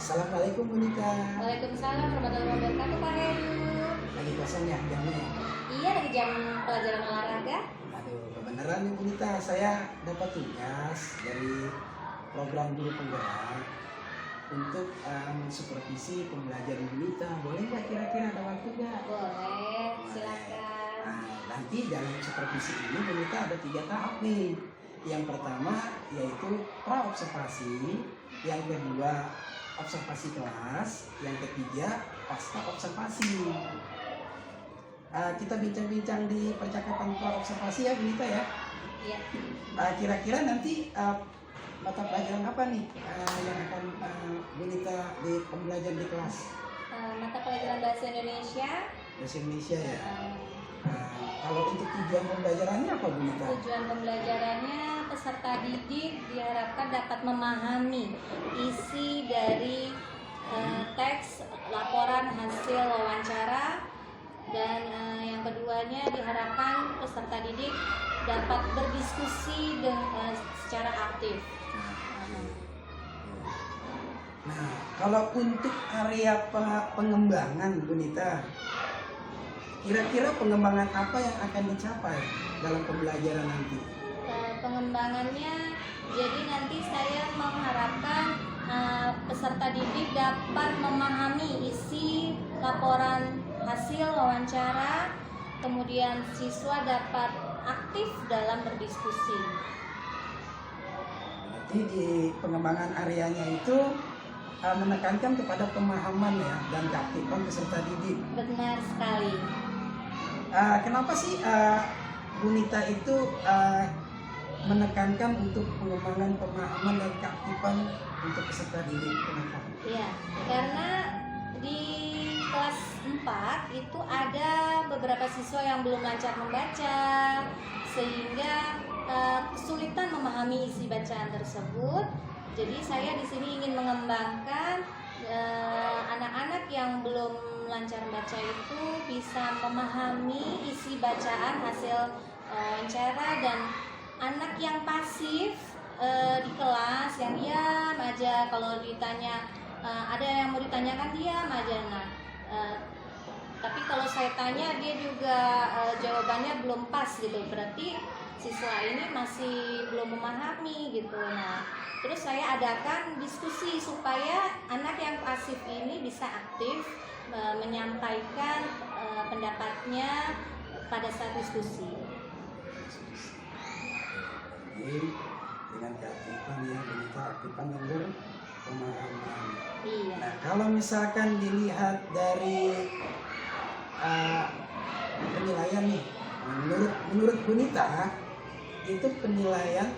Assalamualaikum Bu Nita. Waalaikumsalam warahmatullahi wabarakatuh, Pak Heru. Lagi kosong ya jamnya? Iya, lagi jam pelajaran olahraga. Aduh, kebenaran nih Bu Nita, saya dapat tugas dari program guru penggerak untuk supervisi pembelajaran Bu Nita. Boleh nggak kira-kira ada waktu nggak? Boleh, silakan. Nah, nanti dalam supervisi ini Bu Nita ada 3 tahap nih. Yang pertama yaitu pra-observasi, yang kedua observasi kelas, yang ketiga pasca observasi. Kita bincang-bincang di percakapan pra-observasi ya Bu Nita ya. Iya. Kira-kira nanti mata pelajaran apa nih yang akan Bu Nita di pembelajaran di kelas? Mata pelajaran bahasa Indonesia. Bahasa Indonesia ya. Kalau untuk tujuan pembelajarannya apa Bu Nita? Tujuan pembelajarannya peserta didik diharapkan dapat memahami isi dari teks laporan hasil wawancara, dan yang keduanya diharapkan peserta didik dapat berdiskusi secara aktif. Nah, kalau untuk area pengembangan Bu Nita, kira-kira pengembangan apa yang akan dicapai dalam pembelajaran nanti? Pengembangannya, jadi nanti saya mengharapkan peserta didik dapat memahami isi laporan hasil wawancara, kemudian siswa dapat aktif dalam berdiskusi. Berarti di pengembangan areanya itu menekankan kepada pemahaman ya dan keaktifan peserta didik. Benar sekali. Kenapa sih Bu Nita itu menekankan untuk pengembangan pemahaman dan keaktifan untuk peserta didik? Kenapa? Iya, karena di kelas 4 itu ada beberapa siswa yang belum lancar membaca, sehingga kesulitan memahami isi bacaan tersebut. Jadi saya di sini ingin mengembangkan anak-anak yang belum lancar membaca itu bisa memahami isi bacaan hasil wawancara, dan anak yang pasif di kelas yang diam aja, kalau ditanya ada yang mau ditanyakan diam aja. Nah, tapi kalau saya tanya dia juga jawabannya belum pas gitu, berarti siswa ini masih belum memahami gitu. Nah, terus saya adakan diskusi supaya anak yang pasif ini bisa aktif menyampaikan pendapatnya pada saat diskusi. Jadi dengan keaktifan ya, begitu keaktifan dan berpemahaman. Iya. Nah, kalau misalkan dilihat dari penilaian nih, menurut Bu Nita itu penilaian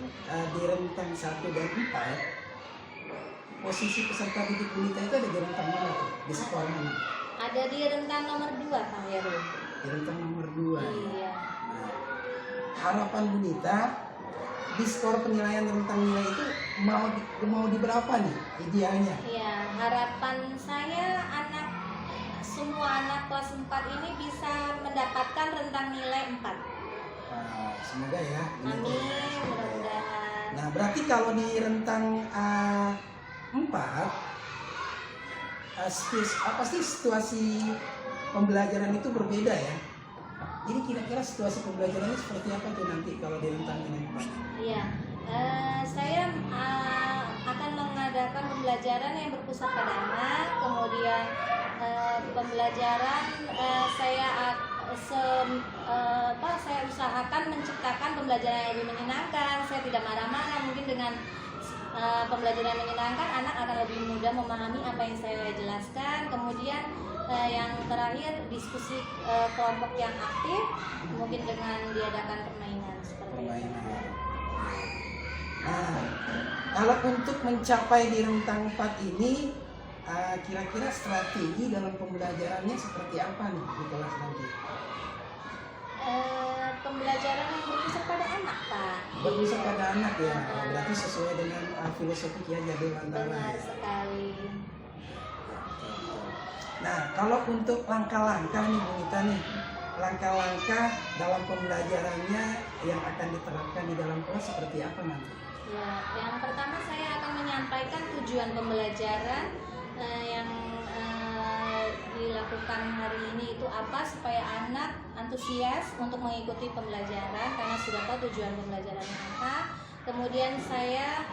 di rentang 1 dan 4, posisi peserta didik Bu Nita itu ada di rentang mana tuh? Di skor mana? Ada di rentang nomor 2, Pak Heru. Di rentang nomor 2. Iya. Nah, harapan Bu Nita di skor penilaian rentang nilai itu mau di berapa nih idealnya? Iya, harapan saya semua anak kelas 4 ini bisa mendapatkan rentang nilai 4. Semoga ya. Amin, mudah-mudahan. Nah, berarti kalau di rentang 4, pasti situasi pembelajaran itu berbeda ya. Jadi kira-kira situasi pembelajarannya seperti apa tuh nanti kalau di rentang nilai 4? Iya, saya akan mengadakan pembelajaran yang berpusat pada anak, kemudian pembelajaran saya usahakan menciptakan pembelajaran yang lebih menyenangkan. Saya tidak marah-marah, mungkin dengan pembelajaran yang menyenangkan anak akan lebih mudah memahami apa yang saya jelaskan. Kemudian yang terakhir diskusi kelompok yang aktif, mungkin dengan diadakan permainan seperti itu. Nah, kalau untuk mencapai di rentang 4 ini, kira-kira strategi dalam pembelajarannya seperti apa nih di kelas nanti? Pembelajaran yang berpusat pada anak, Pak. Berpusat pada anak ya, berarti sesuai dengan filosofi Ki Hajar Dewantara. Benar sekali. Nah, kalau untuk langkah-langkah nih Bu Nita nih, langkah-langkah dalam pembelajarannya yang akan diterapkan di dalam kelas seperti apa nanti? Ya, yang pertama saya akan menyampaikan tujuan pembelajaran, yang dilakukan hari ini itu apa supaya anak antusias untuk mengikuti pembelajaran karena sudah tahu tujuan pembelajarannya apa. Kemudian saya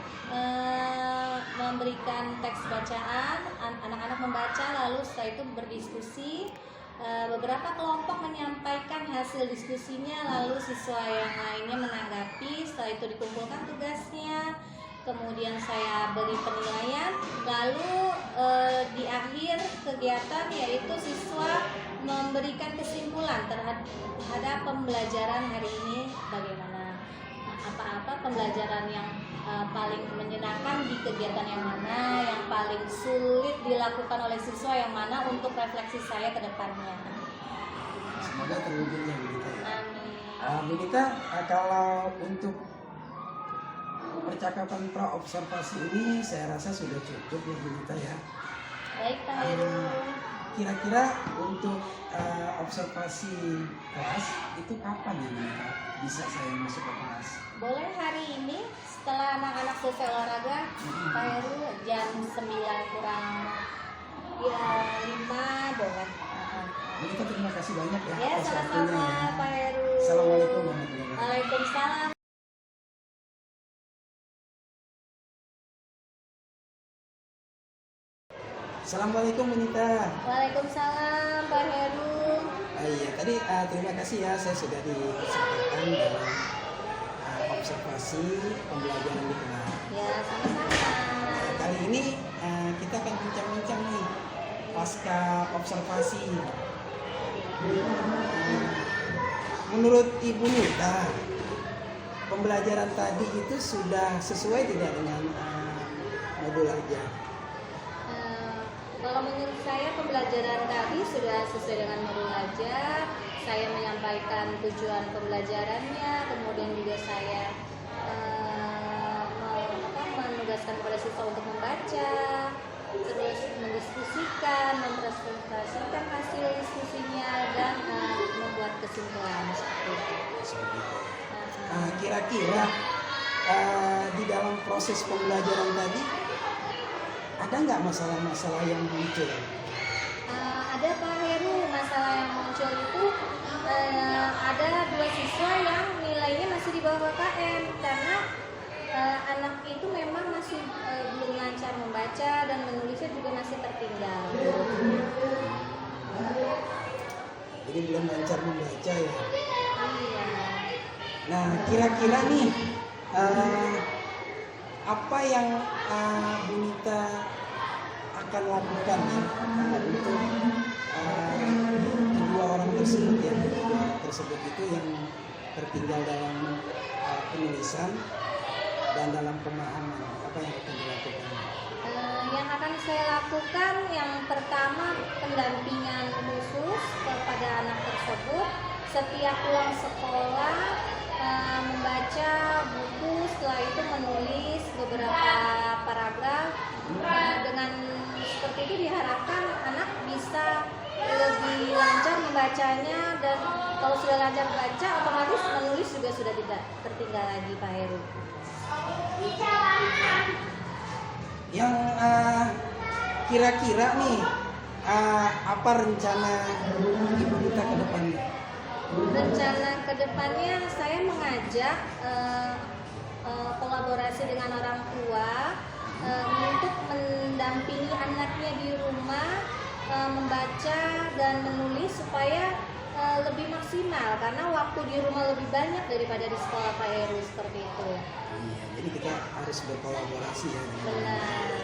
memberikan teks bacaan, anak-anak membaca, lalu setelah itu berdiskusi. Beberapa kelompok menyampaikan hasil diskusinya, lalu siswa yang lainnya menanggapi. Setelah itu dikumpulkan tugasnya, kemudian saya beri penilaian, lalu di akhir kegiatan yaitu siswa memberikan kesimpulan terhadap pembelajaran hari ini bagaimana. Apa-apa pembelajaran yang paling menyenangkan di kegiatan yang mana, yang paling sulit dilakukan oleh siswa yang mana untuk refleksi saya ke depannya. Semoga terwujudnya Bu Nita ya. Amin. Bu Nita, kalau untuk percakapan pra-observasi ini saya rasa sudah cukup ya Bu Nita ya. Baik Pak Heru. Kira-kira untuk observasi kelas itu kapan ya Bu Nita bisa saya masuk ke kelas? Boleh hari ini setelah anak-anak selesai olahraga, Pak Heru jam 9 kurang ya 5 boleh. Bu Nita terima kasih banyak ya Ya atas waktunya sama-sama ya. Pak Heru. Assalamualaikum warahmatullahi wabarakatuh. Waalaikumsalam. Assalamualaikum Bu Nita. Waalaikumsalam Pak Heru. Iya, tadi terima kasih ya saya sudah diikutsertakan dalam observasi pembelajaran di kelas. Ya sama-sama. Kali ini kita akan bincang-bincang nih pasca observasi. Menurut Ibu Nita, pembelajaran tadi itu sudah sesuai tidak dengan modul ajar? Kalau menurut saya pembelajaran tadi sudah sesuai dengan modul ajar. Saya menyampaikan tujuan pembelajarannya, kemudian juga saya menugaskan kepada siswa untuk membaca, terus mendiskusikan, mempresentasikan hasil diskusinya dan membuat kesimpulan seperti itu. Kira-kira di dalam proses pembelajaran tadi ada nggak masalah-masalah yang muncul? Ada Pak Heru, masalah yang muncul itu ada 2 siswa yang nilainya masih di bawah KKM karena anak itu memang masih belum lancar membaca dan menulisnya juga masih tertinggal. Jadi belum lancar membaca ya. Iya. Nah, kira-kira nih apa yang Bu Nita akan lakukan ya untuk kedua orang tersebut ya, itu yang tertinggal dalam penulisan dan dalam pemahaman, apa yang akan dilakukan? Yang akan saya lakukan yang pertama pendampingan khusus kepada anak tersebut setiap pulang sekolah, membaca buku, setelah itu menulis beberapa paragraf. Dengan seperti itu diharapkan anak bisa lebih lancar membacanya, dan kalau sudah lancar baca otomatis menulis juga sudah tidak tertinggal lagi Pak Heru. Yang kira-kira nih apa rencana Ibu Nita ke depannya? Rencana kedepannya saya mengajak kolaborasi dengan orang tua untuk mendampingi anaknya di rumah membaca dan menulis supaya lebih maksimal karena waktu di rumah lebih banyak daripada di sekolah Pak Heru, seperti itu. Iya, jadi kita harus berkolaborasi ya dengan Benar. ya,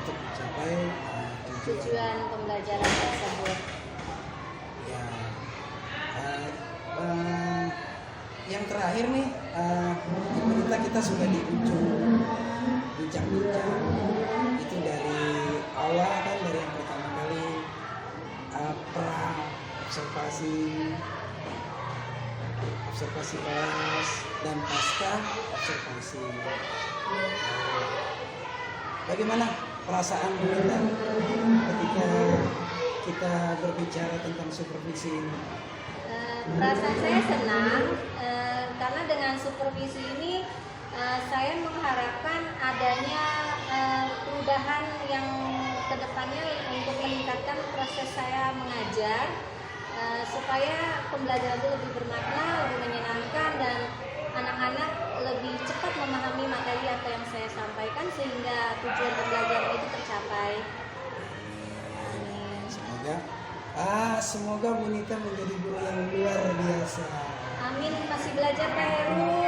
untuk mencapai Tujuan pembelajaran tersebut. Ya, yang terakhir nih, kita sudah di ujung bincang-bincang. Itu dari awal kan, dari yang pertama kali pra observasi kelas dan pasca observasi. Bagaimana perasaan kita ketika kita berbicara tentang supervisi ini? Perasaan saya senang karena dengan supervisi ini saya mengharapkan adanya perubahan yang kedepannya untuk meningkatkan proses saya mengajar supaya pembelajaran itu lebih bermakna, lebih menyenangkan, dan anak-anak lebih cepat memahami materi apa yang saya sampaikan sehingga tujuan pembelajaran itu tercapai. Amin. Semoga Bu Nita menjadi guru yang luar biasa. Amin, masih belajar Pak Heru.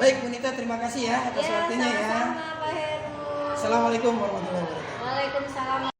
Baik Bu Nita, terima kasih ya atas waktunya ya. Sama-sama Pak Heru. Assalamualaikum warahmatullahi wabarakatuh. Waalaikumsalam.